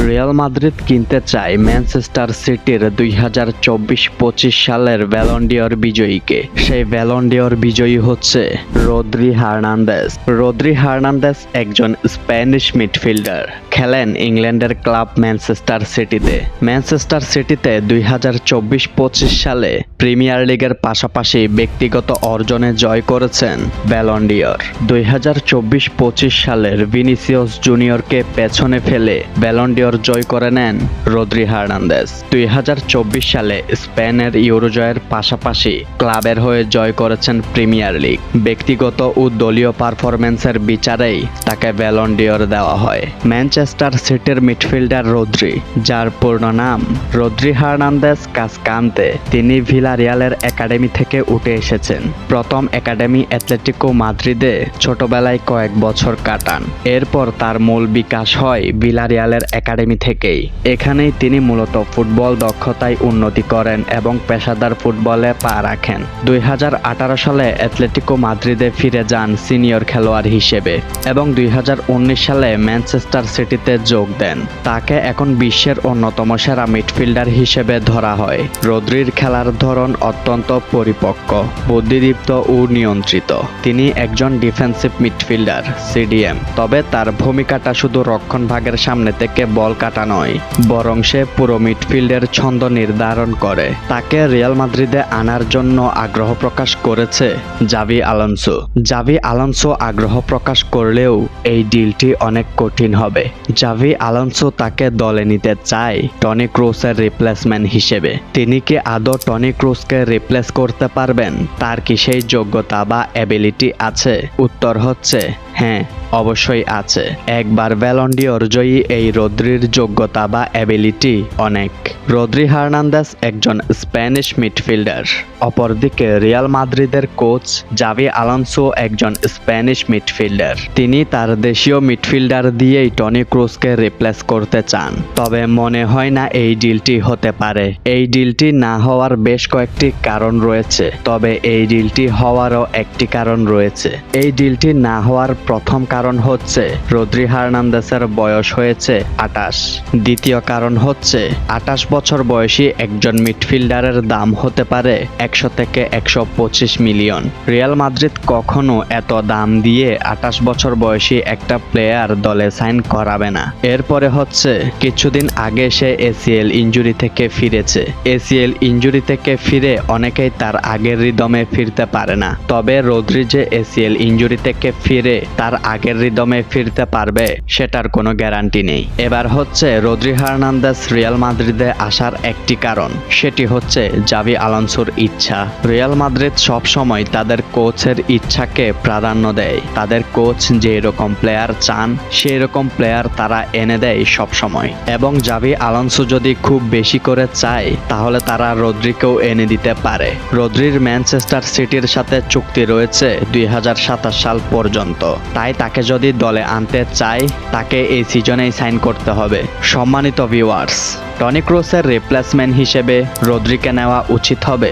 Real Madrid কিনতে চায় Manchester সিটির 2024-25 সালের ব্যালন ডি'অর বিজয়ীকে। সেই ব্যালন ডি'অর বিজয়ী হচ্ছে রদ্রি হার্নান্দেজ। রদ্রি হার্নান্দেজ একজন স্প্যানিশ মিডফিল্ডার, খেলেন ইংল্যান্ডের ক্লাব ম্যানচেস্টার সিটিতে। ম্যানচেস্টার সিটিতে 2024-25 সালে প্রিমিয়ার লিগের পাশাপাশি ব্যক্তিগত অর্জনে জয় করেছেন ব্যালন ডি'অর। 2024-25 সালের ভিনিসিয়াস জুনিয়রকে পেছনে ফেলে ব্যালন ডি'অর জয় করে নেন রদ্রি হার্নান্দেজ। 2024 সালে স্পেনের ইউরো জয়ের পাশাপাশি ক্লাবের হয়ে জয় করেছেন প্রিমিয়ার লিগ। ব্যক্তিগত ও দলীয় পারফরম্যান্সের বিচারেই তাকে ব্যালন ডি'অর দেওয়া হয়। ম্যানচেস্টার সিটির মিডফিল্ডার রদ্রি, যার পূর্ণ নাম রদ্রি হার্নান্দেজ কাসকান্তে, তিনি ভিলারিয়ালের একাডেমি থেকে উঠে এসেছেন। প্রথম একাডেমি অ্যাটলেটিকো মাদ্রিদে ছোটবেলায় কয়েক বছর কাটান। এরপর তার মূল বিকাশ হয় ভিলারিয়ালের একাডেমি থেকেই। এখানেই তিনি মূলত ফুটবল দক্ষতায় উন্নতি করেন এবং পেশাদার ফুটবলে পা রাখেন। 2018 সালে অ্যাটলেটিকো মাদ্রিদে ফিরে যান সিনিয়র খেলোয়াড় হিসেবে এবং 2019 সালে ম্যানচেস্টার সিটিতে যোগ দেন। তাকে এখন বিশ্বের অন্যতম সেরা মিডফিল্ডার হিসেবে ধরা হয়। রদ্রির খেলার ধরন অত্যন্ত পরিপক্ক, বুদ্ধিদীপ্ত ও নিয়ন্ত্রিত। তিনি একজন ডিফেন্সিভ মিডফিল্ডার সিডিএম, তবে তার ভূমিকাটা শুধু রক্ষণ ভাগের সামনে থেকে বল কাটা নয়, বরং সে পুরো মিডফিল্ডের ছন্দ নির্ধারণ করে। তাকে রিয়াল মাদ্রিদে আনার জন্য আগ্রহ প্রকাশ করেছে জাভি আলোনসো। জাভি আলোনসো আগ্রহ প্রকাশ করলেও এই ডিলটি অনেক কঠিন হবে। জাভি আলোনসো তাকে দলে নিতে চায় টনি ক্রুসের রিপ্লেসমেন্ট হিসেবে। তিনি কি আদৌ টনি ক্রুসকে রিপ্লেস করতে পারবেন? তার কি সেই যোগ্যতা বা অ্যাবিলিটি আছে? উত্তর হচ্ছে হ্যাঁ, অবশ্যই আছে। একবার ব্যালন ডি'অর জয়ী এই রদ্রির যোগ্যতা বা অ্যাবিলিটি অনেক। রদ্রি হার্নান্দেজ একজন স্প্যানিশ মিডফিল্ডার। অপরদিকে রিয়াল মাদ্রিদের কোচ জাভি আলোনসো একজন স্প্যানিশ মিডফিল্ডার। তিনি তার দেশীয় মিডফিল্ডার দিয়েই টনি ক্রুসকে রিপ্লেস করতে চান। তবে মনে হয় না এই ডিলটি হতে পারে। এই ডিলটি না হওয়ার বেশ কয়েকটি কারণ রয়েছে, তবে এই ডিলটি হওয়ারও একটি কারণ রয়েছে। এই ডিলটি না হওয়ার প্রথম কারণ হচ্ছে রদ্রি হার্নান্দেজের বয়স হয়েছে 28। দ্বিতীয় কারণ হচ্ছে 28 বছর বয়সী একজন মিডফিল্ডারের দাম হতে পারে 100 থেকে 125 মিলিয়ন। রিয়াল মাদ্রিদ কখনো এত দাম দিয়ে 28 বছর বয়সী একটা প্লেয়ার দলে সাইন করাবে না। এরপরে হচ্ছে কিছুদিন আগে সে এসিএল ইনজুরি থেকে ফিরেছে। এসিএল ইনজুরি থেকে ফিরে অনেকেই তার আগের রিদমে ফিরতে পারে না। তবে রদ্রি যে এসিএল ইনজুরি থেকে ফিরে তার আগের রিদমে ফিরতে পারবে সেটার কোনো গ্যারান্টি নেই। এবার হচ্ছে রদ্রি হার্নান্দেজ রিয়াল মাদ্রিদে আসার একটি কারণ, সেটি হচ্ছে জাভি আলোনসোর ইচ্ছা। রিয়াল মাদ্রিদ সব সময় তাদের কোচের ইচ্ছাকে প্রাধান্য দেয়। তাদের কোচ যে রকম প্লেয়ার চান সেই রকম প্লেয়ার তারা এনে দেয় সব সময়। এবং জাভি আলোনসো যদি খুব বেশি করে চায় তাহলে তারা রদ্রিকেও এনে দিতে পারে। রদ্রির ম্যানচেস্টার সিটির সাথে চুক্তি রয়েছে 2027 সাল পর্যন্ত। তাই তাকে যদি দলে আনতে চায় তাকে এই সিজনেই সাইন করতে হবে। সম্মানিত ভিউয়ার্স, টনি ক্রুসের রিপ্লেসমেন্ট হিসেবে রদ্রিকে নেওয়া উচিত হবে।